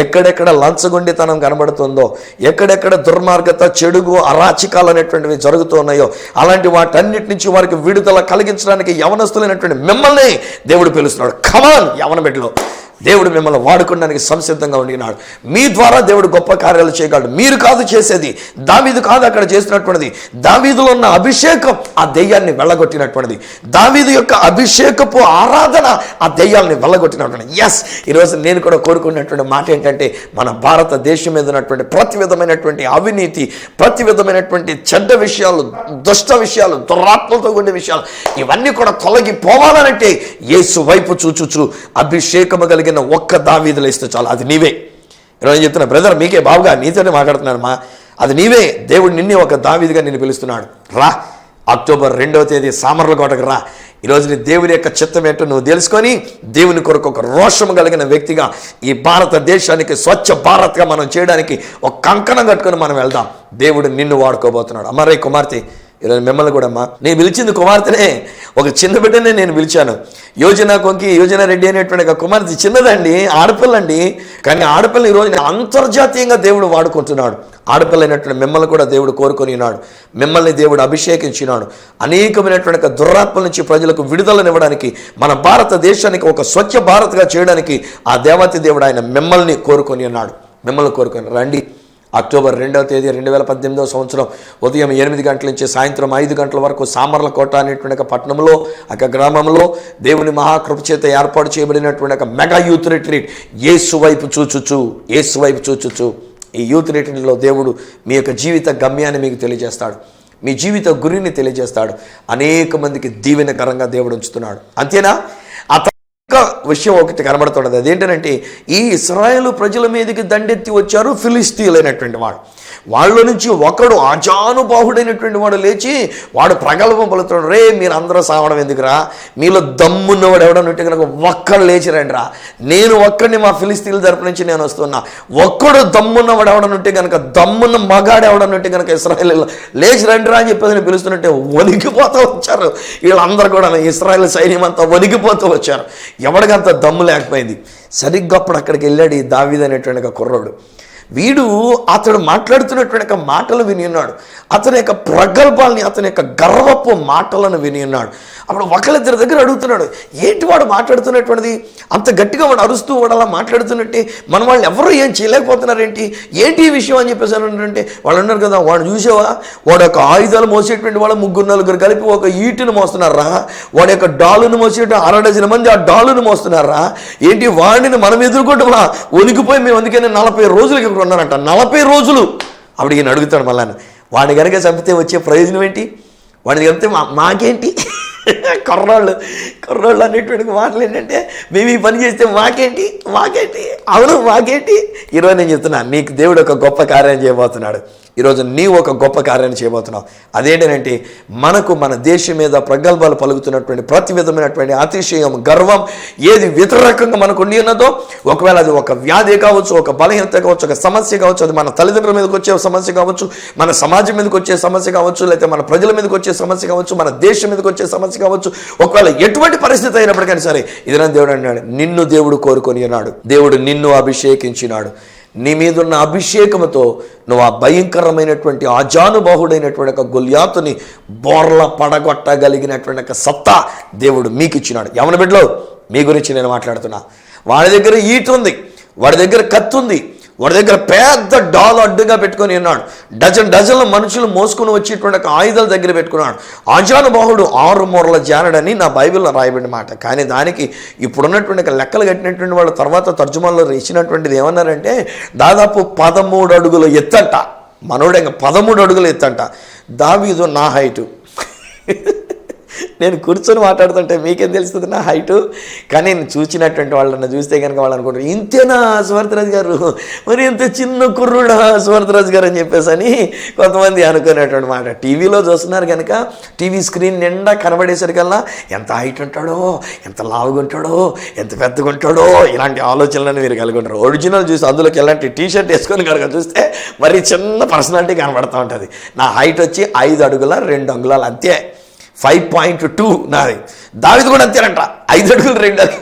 ఎక్కడెక్కడ లంచగొండితనం కనబడుతుందో, ఎక్కడెక్కడ దుర్మార్గత, చెడుగు, అరాచకాలు అనేటువంటివి జరుగుతున్నాయో అలాంటి వాటన్నిటి నుంచి వారికి విడుదల కలిగించడానికి యవనస్తులైనటువంటి మిమ్మల్ని దేవుడు పిలుస్తున్నాడు. కమాన్ యవన బిడ్డలు, దేవుడు మిమ్మల్ని వాడుకోవడానికి సంసిద్ధంగా ఉండినాడు. మీ ద్వారా దేవుడు గొప్ప కార్యాలు చేయగలడు. మీరు కాదు చేసేది, దావీదు కాదు అక్కడ చేసినటువంటిది. దావీదులో ఉన్న అభిషేకం ఆ దెయ్యాన్ని వెళ్ళగొట్టినటువంటిది. దావీదు యొక్క అభిషేకపు ఆరాధన ఆ దెయ్యాన్ని వెళ్ళగొట్టినటువంటిది. ఎస్, ఈరోజు నేను కూడా కోరుకున్నటువంటి మాట ఏంటంటే, మన భారతదేశం మీద ఉన్నటువంటి ప్రతి విధమైనటువంటి అవినీతి, ప్రతి విధమైనటువంటి చెడ్డ విషయాలు, దుష్ట విషయాలు, దురాత్మలతో ఉండే విషయాలు ఇవన్నీ కూడా తొలగిపోవాలనంటే యేసు వైపు చూచుచు అభిషేకము కలిగిన ఒక్క దావీదులు ఇస్తే చాలు. అది నీవే. ఈరోజు చెప్తున్నా, బ్రదర్ మీకే బాబుగా నీతోనే మాట్లాడుతున్నాను మా, అది నీవే. దేవుడు నిన్నే ఒక దావీదుగా నిన్ను పిలుస్తున్నాడు. రా, అక్టోబర్ 2వ తేదీ సామర్లకోటకు రా. ఈరోజు నీ దేవుని యొక్క చిత్తం ఏంటో నువ్వు తెలుసుకొని దేవుని కొరకు ఒక రోషం కలిగిన వ్యక్తిగా ఈ భారతదేశానికి స్వచ్ఛ భారత్గా మనం చేయడానికి ఒక కంకణం కట్టుకొని మనం వెళ్దాం. దేవుడు నిన్ను వాడుకోబోతున్నాడు. అమ్మారే కుమార్తె, ఈరోజు మిమ్మల్ని కూడా అమ్మా, నేను పిలిచింది కుమార్తెనే, ఒక చిన్న బిడ్డనే నేను పిలిచాను. యోజన రెడ్డి అనేటువంటి ఒక కుమార్తె చిన్నదండి, ఆడపిల్లండి. కానీ ఆడపిల్ల ఈరోజు అంతర్జాతీయంగా దేవుడు వాడుకుంటున్నాడు. ఆడపిల్లైనటువంటి మిమ్మల్ని కూడా దేవుడు కోరుకొని ఉన్నాడు. మిమ్మల్ని దేవుడు అభిషేకించినాడు. అనేకమైనటువంటి దురాత్మల నుంచి ప్రజలకు విడుదలనివ్వడానికి, మన భారతదేశానికి ఒక స్వచ్ఛ భారత్గా చేయడానికి ఆ దేవతి దేవుడు ఆయన మిమ్మల్ని కోరుకొని ఉన్నాడు. మిమ్మల్ని కోరుకొని రండి. అక్టోబర్ 2వ తేదీ 2018వ సంవత్సరం ఉదయం 8 గంటల నుంచి సాయంత్రం 5 గంటల వరకు సామర్లకోట అనేటువంటి ఒక పట్టణంలో, ఒక గ్రామంలో దేవుని మహాకృప చేత ఏర్పాటు చేయబడినటువంటి ఒక మెగా యూత్ రిట్రీట్, యేసు వైపు చూచుచు. ఈ యూత్ రిట్రీట్లో దేవుడు మీ యొక్క జీవిత గమ్యాన్ని మీకు తెలియజేస్తాడు. మీ జీవిత గురిని తెలియజేస్తాడు. అనేక మందికి దీవెనకరంగా దేవుడు ఉంచుతున్నాడు. అంతేనా? విషయం ఒకటి కనబడుతున్నది. అదేంటంటే, ఈ ఇశ్రాయేలు ప్రజల మీదకి దండెత్తి వచ్చారు ఫిలిస్తీయులైనటువంటి వాడు. వాళ్ళ నుంచి ఒకడు ఆజానుబాహుడైనటువంటి వాడు లేచి వాడు ప్రగల్భం పలుకుతున్నాడు. రే, మీరు అందరూ సావడం ఎందుకురా? మీలో దమ్మున్నవాడు ఎవడనుంటే కనుక ఒక్కడు లేచి రండి రా, నేను ఒక్కడిని మా ఫిలిస్తీన్ల తరపు నుంచి నేను వస్తున్నా. ఒక్కడు దమ్మున్నవాడు ఎవడనుంటే కనుక, దమ్మున్న మగాడు ఎవడనుంటే కనుక ఇశ్రాయేల్ లేచి రండి రా అని చెప్పేసి నేను పిలుస్తున్నట్టే వణికిపోతూ వచ్చారు. వీళ్ళందరూ కూడా ఇశ్రాయేల్ సైన్యం అంతా వణికిపోతూ వచ్చారు. ఎవడికంత దమ్ము లేకపోయింది. సరిగ్గా అప్పుడు అక్కడికి వెళ్ళాడు ఈ దావీదు అనేటువంటి ఒక కుర్రోడు. వీడు అతడు మాట్లాడుతున్నటువంటి మాటలు విని ఉన్నాడు. అతని యొక్క ప్రగల్భాలని, అతని యొక్క గర్వపు మాటలను విని ఉన్నాడు. అప్పుడు ఒకళ్ళిద్దరి దగ్గర అడుగుతున్నాడు, ఏంటి వాడు మాట్లాడుతున్నటువంటిది? అంత గట్టిగా వాడు అరుస్తూ వాడు అలా మాట్లాడుతున్నట్టే మన వాళ్ళు ఎవరు ఏం చేయలేకపోతున్నారేంటి, ఏంటి ఈ విషయం అని చెప్పేసి అంటే వాళ్ళు అన్నారు కదా, వాడు చూసావా, వాడు యొక్క ఆయుధాలు మోసేటువంటి వాళ్ళు 3-4 కలిపి ఒక ఈటును మోస్తున్నారా, వాడి యొక్క డాలును మోసేట 6 మంది ఆ డాలును మోస్తున్నారా, ఏంటి వాడిని మనం ఎదుర్కొంటే వణికిపోయి మేము అందుకని 40 రోజులకి ఇక్కడ ఉన్నారంట. 40 రోజులు. అప్పుడు ఈయన అడుగుతాడు మళ్ళా, వాడిని కనుక చంపితే వచ్చే ప్రయోజనం ఏంటి? వాడిని చంపితే మాకేంటి? కుర్రోళ్ళు అనేటువంటి మాటలు ఏంటంటే, మేము ఈ పని చేస్తే మాకేంటి, అవును మాకేంటి. ఈరోజు నేను చెప్తున్నా, నీకు దేవుడు ఒక గొప్ప కార్యం చేయబోతున్నాడు. ఈరోజు నీవు ఒక గొప్ప కార్యాన్ని చేయబోతున్నావు. అదేంటంటే, మనకు మన దేశం మీద ప్రగల్భాలు పలుకుతున్నటువంటి ప్రతి విధమైనటువంటి అతిశయం, గర్వం ఏది వ్యతిరేకంగా మనకు ఉండి ఉన్నదో, ఒకవేళ అది ఒక వ్యాధి కావచ్చు, ఒక బలహీనత కావచ్చు, ఒక సమస్య కావచ్చు, అది మన తల్లిదండ్రుల మీదకి వచ్చే సమస్య కావచ్చు, మన సమాజం మీదకి వచ్చే సమస్య కావచ్చు, లేకపోతే మన ప్రజల మీదకి వచ్చే సమస్య కావచ్చు, మన దేశం మీదకి వచ్చే సమస్య కావచ్చు, ఒకవేళ ఎటువంటి పరిస్థితి అయినప్పటికీ సరే, ఇదినా దేవుడు అన్నాడు, నిన్ను దేవుడు కోరుకొని ఉన్నాడు. దేవుడు నిన్ను అభిషేకించినాడు. నీ మీదున్న అభిషేకంతో నువ్వు ఆ భయంకరమైనటువంటి ఆజానుబాహుడైనటువంటి ఒక గొల్యాతుని బోర్ల పడగొట్టగలిగినటువంటి ఒక సత్తా దేవుడు మీకు ఇచ్చినాడు. యవన బిడ్డలో మీ గురించి నేను మాట్లాడుతున్నా. వాడి దగ్గర ఈటు ఉంది, వాడి దగ్గర కత్తి ఉంది, వాడి దగ్గర పెద్ద డాల్ అడ్డుగా పెట్టుకొని ఉన్నాడు. డజన్ల మనుషులు మోసుకుని వచ్చేటువంటి ఒక ఆయుధాల దగ్గర పెట్టుకున్నాడు. ఆజానుబాహుడు 6 మూరల జానడని నా బైబిల్లో రాయబడిన మాట. కానీ దానికి ఇప్పుడున్నటువంటి లెక్కలు కట్టినటువంటి వాళ్ళు తర్వాత తర్జుమాల్లో ఇచ్చినటువంటిది ఏమన్నారంటే, దాదాపు 13 అడుగుల ఎత్తంట. మనోడే 13 అడుగుల ఎత్తంట. దావీదు నా హైటు. నేను కూర్చొని మాట్లాడుతుంటే మీకేం తెలుస్తుంది నా హైటు? కానీ నేను చూసినటువంటి వాళ్ళని చూస్తే కనుక వాళ్ళు అనుకుంటారు, ఇంతేనా సువర్తరాజు గారు, మరి ఇంత చిన్న కుర్రుడా సువర్తరాజు గారు అని చెప్పేసి అని కొంతమంది అనుకునేటువంటి మాట. టీవీలో చూస్తున్నారు కనుక టీవీ స్క్రీన్ నిండా కనబడేసరికల్లా ఎంత హైట్ ఉంటాడో, ఎంత లావుగా ఉంటాడో, ఎంత పెద్దగా ఉంటాడో, ఇలాంటి ఆలోచనలను మీరు కలిగి ఉంటారు. ఒరిజినల్ చూసి అందులోకి ఎలాంటి టీషర్ట్ వేసుకొని కనుక చూస్తే మరి చిన్న పర్సనాలిటీ కనబడుతూ ఉంటుంది. నా హైట్ వచ్చి 5 అడుగుల 2 అంగుళాలు అంతే, 5.2 నాది. దావీదు కూడా అంతేనంట, 5 అడుగులు 2 అంగుళాలు.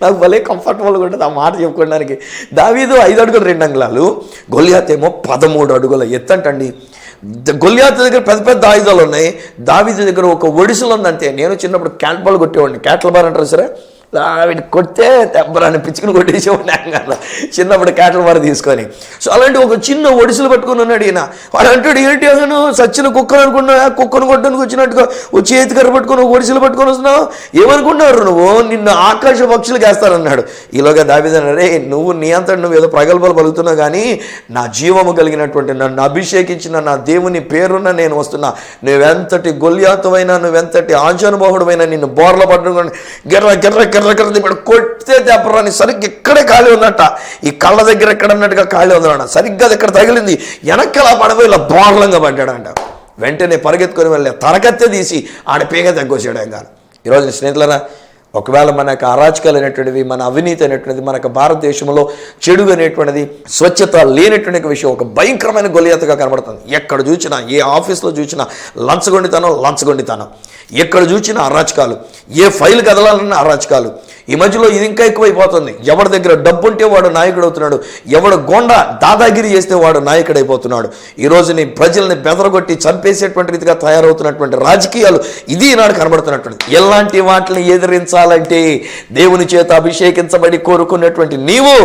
నాకు భలే కంఫర్టబుల్గా ఉంటుంది ఆ మాట చెప్పుకోవడానికి. దావీదు 5 అడుగులు 2 అంగుళాలు, గొల్యాత్ ఏమో 13 అడుగుల ఎత్తంటండి. గొల్యాతు దగ్గర పెద్ద పెద్ద ఆయుధాలు ఉన్నాయి, దావీదు దగ్గర ఒక ఒడిసెలు ఉందంతే. నేను చిన్నప్పుడు క్యాట్ బాల్ కొట్టేవాడిని, క్యాట్ల బాల్ అంటారు సరే, వీటి కొడితే దెబ్బరాని పిచ్చుకుని కొట్టేసేవాడిని అంగంలో చిన్నప్పుడు క్యాటల్ బార్ తీసుకొని. సో అలాంటి ఒక చిన్న ఒడిసెలు పట్టుకుని ఉన్నాడు ఈయన. వాడు అంటాడు, ఏంటి అను సచ్చిన కుక్కను అనుకున్నా, కుక్కను కొట్టడానికి వచ్చినట్టుగా ఓ చేతికర్ర పట్టుకొని ఒడిసెలు పట్టుకొని వస్తున్నావు, ఏమనుకున్నారు నువ్వు, నిన్ను ఆకాశ పక్షులకు వేస్తారన్నాడు. ఈలోగా దావీదు అన్నాడు, రే నువ్వు నీ అంతా నువ్వు ఏదో ప్రగల్భాలు పలుకుతున్నావు, కానీ నా జీవము కలిగినటువంటి నన్ను అభిషేకించిన నా దేవుని పేరున్న నేను వస్తున్నా. నువ్వెంతటి గొల్యాతువైనా, నువ్వెంతటి ఆజానుబాహుడమైనా, నిన్ను బోర్ల పట్టుకొని గిర్ర గిర్ర గిర్ర ఇప్పుడు కొడితే దెబ్బరాని సరిగ్గా ఇక్కడే ఖాళీ ఉందట, ఈ కళ్ళ దగ్గర ఎక్కడ అన్నట్టుగా ఖాళీ ఉందట. సరిగ్గా అది ఇక్కడ తగిలింది, వెనక్కి అలా పడిపోయి ఇలా బోర్లంగా పడ్డాడంట. వెంటనే పరిగెత్తుకొని వెళ్ళి తరగత్తె తీసి ఆడ పేగ తగ్గొచ్చాడు ఆయన గారు. ఈరోజు స్నేహితులరా, ఒకవేళ మనకు అరాచకాలు అనేటువంటివి, మన అవినీతి అనేటువంటిది, మనకు భారతదేశంలో చెడు అనేటువంటిది, స్వచ్ఛత లేనటువంటి విషయం ఒక భయంకరమైన గొలియాతగా కనబడుతుంది. ఎక్కడ చూసినా, ఏ ఆఫీస్లో చూసినా లంచగొండితనం, ఎక్కడ చూసినా అరాచకాలు, ఏ ఫైల్ కదలాలన్నా అరాచకాలు. ఈ మధ్యలో ఇది ఇంకా ఎక్కువైపోతుంది. ఎవరి దగ్గర డబ్బు ఉంటే వాడు నాయకుడు అవుతున్నాడు, ఎవడు గోండా దాదాగిరి చేస్తే వాడు నాయకుడు అయిపోతున్నాడు. ఈరోజుని ప్రజల్ని బెదరగొట్టి చంపేసేటువంటి రీతిగా తయారవుతున్నటువంటి రాజకీయాలు ఇది ఈనాడు కనబడుతున్నటువంటి. ఎలాంటి వాటిని ఎదిరించాలంటే దేవుని చేత అభిషేకించబడి కోరుకున్నటువంటి నీవు,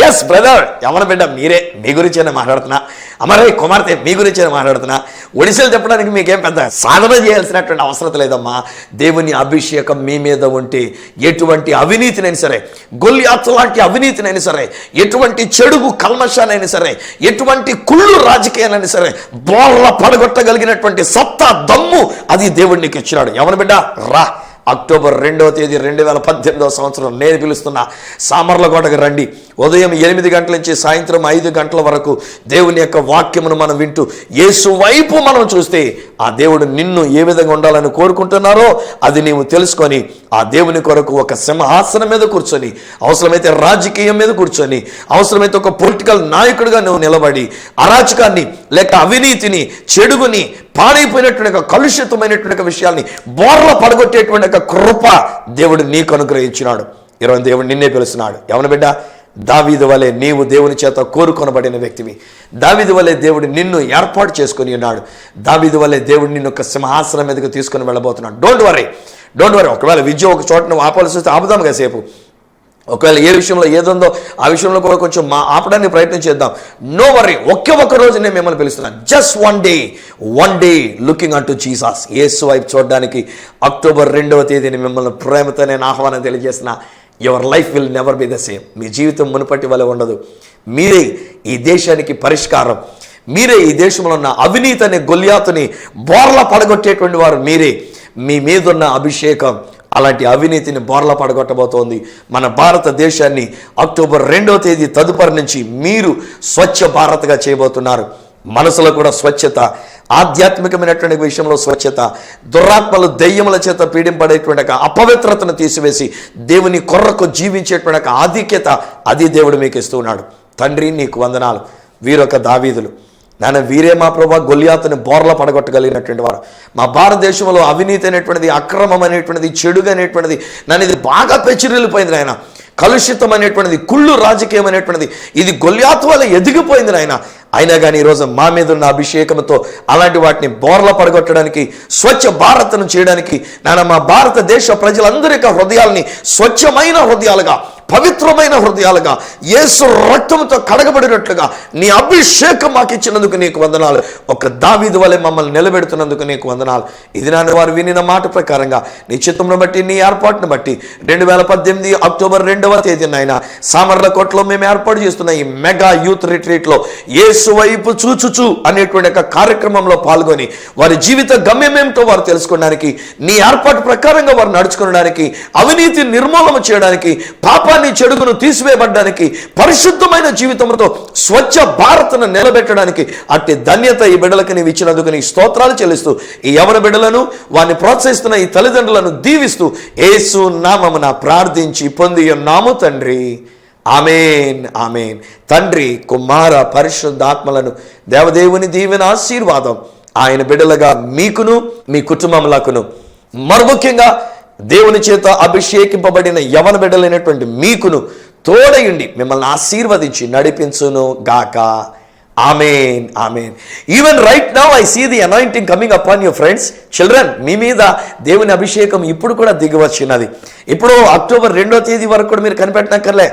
ఎస్ బ్రదర్, ఎవరి బిడ్డ మీరే, మీ గురించేనే మాట్లాడుతున్నా, అమరే కుమార్తె మీ గురించేనే మాట్లాడుతున్నా. ఒడిశలు చెప్పడానికి మీకేం పెద్ద సాధన చేయాల్సినటువంటి అవసరం లేదమ్మా. దేవుని అభిషేకం మీ మీద ఉంటే ఎటువంటి అవినీతినైనా సరే, గొల్యాతు లాంటి అవినీతినైనా సరే, ఎటువంటి చెడుగు కల్మషానైనా సరే, ఎటువంటి కుళ్ళు రాజకీయాలైనా సరే బోర్ల పడగొట్టగలిగినటువంటి సత్తా, దమ్ము అది దేవుడు నీకు ఇచ్చినాడు. ఎవరి బిడ్డ రా, అక్టోబర్ 2వ తేదీ 2018వ సంవత్సరం నేను పిలుస్తున్నా. సామర్లకోటకు రండి. ఉదయం 8 గంటల నుంచి సాయంత్రం 5 గంటల వరకు దేవుని యొక్క వాక్యమును మనం వింటూ యేసు వైపు మనం చూస్తే ఆ దేవుడు నిన్ను ఏ విధంగా ఉండాలని కోరుకుంటున్నారో అది నీవు తెలుసుకొని ఆ దేవుని కొరకు ఒక సింహాసనం మీద కూర్చొని, అవసరమైతే రాజకీయం మీద కూర్చొని, అవసరమైతే ఒక పొలిటికల్ నాయకుడిగా నువ్వు నిలబడి అరాచకాన్ని లేక అవినీతిని, చెడుగుని, పాడైపోయినటువంటి కలుషితమైనటువంటి విషయాల్ని బోర్ల పడగొట్టేటువంటి కృప దేవుడు నీకు అనుగ్రహించినాడు. ఈరోజు దేవుడు నిన్నే పిలుస్తున్నాడు. ఎవరి బిడ్డ, దావీదు వలె నీవు దేవుని చేత కోరుకొనబడిన వ్యక్తివి. దావీదు వలె దేవుడు నిన్ను ఏర్పాటు చేసుకుని ఉన్నాడు. దావీదు వలె దేవుడు నిన్ను ఒక సింహాసనం మీదకి తీసుకుని వెళ్ళబోతున్నాడు. Don't worry. ఒకవేళ విద్య ఒక చోట నువ్వు ఆపాల్సి వస్తే ఆపుదాం కాసేపు. ఒకవేళ ఏ విషయంలో ఏదుందో ఆ విషయంలో కూడా కొంచెం ఆపడానికి ప్రయత్నం చేద్దాం. No worry. ఒక్క రోజు నేను మిమ్మల్ని పిలుస్తున్నాను. Just one day looking unto Jesus. Yesu వైపు చూడడానికి అక్టోబర్ 2వ తేదీని మిమ్మల్ని ప్రేమతో నేను ఆహ్వానం తెలియజేస్తున్నా. Your life will never be the same. మీ జీవితం మునుపటి వల్ల ఉండదు. మీరే ఈ దేశానికి పరిష్కారం. మీరే ఈ దేశంలో ఉన్న అవినీతి అనే గొల్యాతుని బోర్ల పడగొట్టేటువంటి వారు మీరే. మీ మీదున్న అభిషేకం అలాంటి అవినీతిని బోర్ల పడగొట్టబోతోంది. మన భారతదేశాన్ని అక్టోబర్ 2వ తేదీ తదుపరి నుంచి మీరు స్వచ్ఛ భారత్గా చేయబోతున్నారు. మనసులో కూడా స్వచ్ఛత, ఆధ్యాత్మికమైనటువంటి విషయంలో స్వచ్ఛత, దురాత్మలు దెయ్యముల చేత పీడింపడేటువంటి అపవిత్రతను తీసివేసి దేవుని కొరకు జీవించేటువంటి ఆధిక్యత అది దేవుడు మీకు ఇస్తూ ఉన్నాడు. తండ్రి నీకు వందనాలు. వీరొక దావీదులు నాన్న, వీరే మా ప్రభా గొల్యాతుని బోర్ల పడగొట్టగలిగినటువంటి వారు. మా భారతదేశంలో అవినీతి అనేటువంటిది, అక్రమం అనేటువంటిది, చెడుగా అనేటువంటిది నన్ను ఇది బాగా పెచ్చిరిల్లిపోయింది నాయన. కలుషితం అనేటువంటిది, కుళ్ళు రాజకీయం అనేటువంటిది ఇది గొల్యాతు వల్ల ఎదిగిపోయింది నాయన. అయినా కానీ ఈరోజు మా మీద ఉన్న అభిషేకంతో అలాంటి వాటిని బోర్ల పడగొట్టడానికి, స్వచ్ఛ భారత్ను చేయడానికి నాన్న మా భారతదేశ ప్రజలందరి యొక్క హృదయాల్ని స్వచ్ఛమైన హృదయాలుగా, పవిత్రమైన హృదయాలుగా, యేసు రక్తంతో కడగబడినట్లుగా నీ అభిషేకం మాకు ఇచ్చినందుకు నీకు వందనాలు. ఒక దావీదు వలె మమ్మల్ని నిలబెడుతున్నందుకు నీకు వందనాలు. ఇది నాన్న వారు వినిన మాట ప్రకారంగా నీ చిత్తంను బట్టి, నీ ఏర్పాటును బట్టి 2018 అక్టోబర్ 2వ తేదీన ఆయన సామర్లకోటలో మేము ఏర్పాటు చేస్తున్న ఈ మెగా యూత్ రిట్రీట్లో యేసు వైపు చూచుచు అనేటువంటి ఒక కార్యక్రమంలో పాల్గొని వారి జీవిత గమ్యం ఏమిటో వారు తెలుసుకోవడానికి, నీ ఏర్పాటు ప్రకారంగా వారు నడుచుకోవడానికి, అవినీతి నిర్మూలన చేయడానికి, పాపాన్ని చెడుగును తీసివేయబడ్డానికి, పరిశుద్ధమైన జీవితంతో స్వచ్ఛ భారత్ను నిలబెట్టడానికి అట్టి ధన్యత ఈ బిడ్డలకు నీవు ఇచ్చినందుకు నీ స్తోత్రాలు చెల్లిస్తూ ఈ యవన బిడ్డలను వారిని ప్రోత్సహిస్తున్న ఈ తల్లిదండ్రులను దీవిస్తూ యేసు నామమున ప్రార్థించి పొంది ఉన్నాము తండ్రి. ఆమేన్, ఆమేన్. తండ్రి, కుమార, పరిశుద్ధాత్మలను దేవదేవుని దీవెన ఆశీర్వాదం ఆయన బిడ్డలుగా మీకును మీ కుటుంబములకును, మరి ముఖ్యంగా దేవుని చేత అభిషేకింపబడిన యవన బిడ్డలైనటువంటి మీకును తోడయుండి మిమ్మల్ని ఆశీర్వదించి నడిపించును గాక. Amen, amen. Even right now I see the anointing coming upon your friends. Children, మీ మీద దేవుని అభిషేకం ఇప్పుడు కూడా దిగివచ్చినది. ఇప్పుడు అక్టోబర్ 2వ తేదీ వరకు కూడా మీరు కనిపెట్టనక్కర్లే.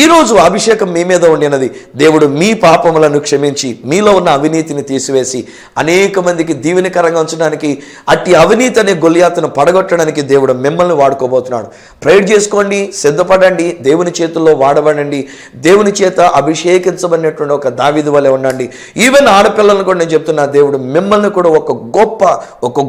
ఈరోజు అభిషేకం మీ మీద ఉండినది. దేవుడు మీ పాపములను క్షమించి మీలో ఉన్న అవినీతిని తీసివేసి అనేక మందికి దీవెనకరంగా ఉంచడానికి, అట్టి అవినీతి అనే గొల్యాతును పడగొట్టడానికి దేవుడు మిమ్మల్ని వాడుకోబోతున్నాడు. ప్రేయర్ చేసుకోండి, సిద్ధపడండి, దేవుని చేతుల్లో వాడబడండి, దేవుని చేత అభిషేకించబడినటువంటి ఒక దావీదు వలె ఉండండి. ఈవెన్ ఆడపిల్లలను కూడా నేను చెప్తున్నా, దేవుడు మిమ్మల్ని కూడా ఒక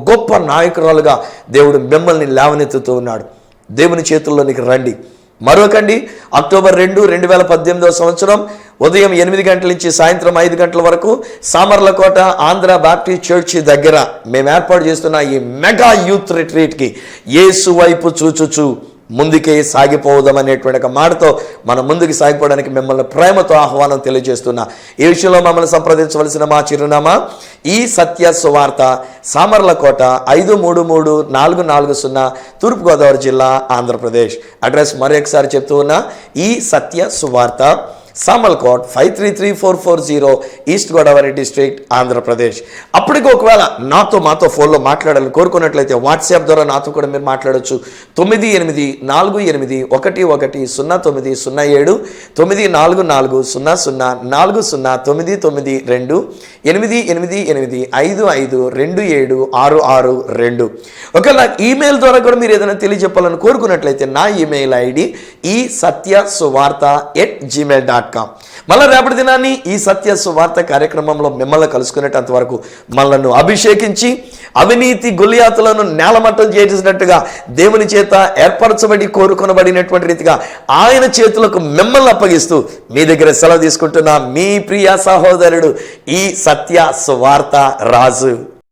గొప్ప నాయకురాలుగా దేవుడు మిమ్మల్ని లేవనెత్తుతూ ఉన్నాడు. దేవుని చేతుల్లోనికి రండి. మరొకండి అక్టోబర్ 2, 2018 సంవత్సరం ఉదయం 8 గంటల నుంచి సాయంత్రం 5 గంటల వరకు సామర్లకోట ఆంధ్ర బాప్టిస్ట్ చర్చ్ దగ్గర మేము ఏర్పాటు చేస్తున్న ఈ మెగా యూత్ రిట్రీట్కి యేసు వైపు చూచుచు ముందుకే సాగిపోదాం అనేటువంటి ఒక మాటతో మనం ముందుకు సాగిపోవడానికి మిమ్మల్ని ప్రేమతో ఆహ్వానం తెలియజేస్తున్నా. ఈ విషయంలో మమ్మల్ని సంప్రదించవలసిన మా చిరునామా ఈ సత్య సువార్త, సామర్లకోట 533440, తూర్పుగోదావరి జిల్లా, ఆంధ్రప్రదేశ్. అడ్రస్ మరొకసారి చెప్తూ ఉన్నా, ఈ సత్య సువార్త, సామర్లకోట్ 533440, ఈస్ట్ గోదావరి డిస్ట్రిక్ట్, ఆంధ్రప్రదేశ్. అప్పటికి ఒకవేళ మాతో ఫోన్లో మాట్లాడాలని కోరుకున్నట్లయితే వాట్సాప్ ద్వారా నాతో కూడా మీరు మాట్లాడవచ్చు. 9848110907, 9440040992, 8888552762. ఒకవేళ ఈమెయిల్ ద్వారా కూడా మీరు ఏదైనా తెలియజెప్పాలని కోరుకున్నట్లయితే నా ఈమెయిల్ ఐడి ఈ satyasuvartha@gmail.com. మళ్ళీ రేపటి దినాన్ని ఈ సత్య సువార్త కార్యక్రమంలో మిమ్మల్ని కలుసుకునేటంత వరకు మనల్ని అభిషేకించి అవినీతి గొలియాతులను నేలమట్టం చేసినట్టుగా దేవుని చేత ఏర్పరచబడి కోరుకొనబడినటువంటి రీతిగా ఆయన చేతులకు మిమ్మల్ని అప్పగిస్తూ మీ దగ్గర సెలవు తీసుకుంటున్న మీ ప్రియ సహోదరుడు ఈ సత్య సువార్త రాజు.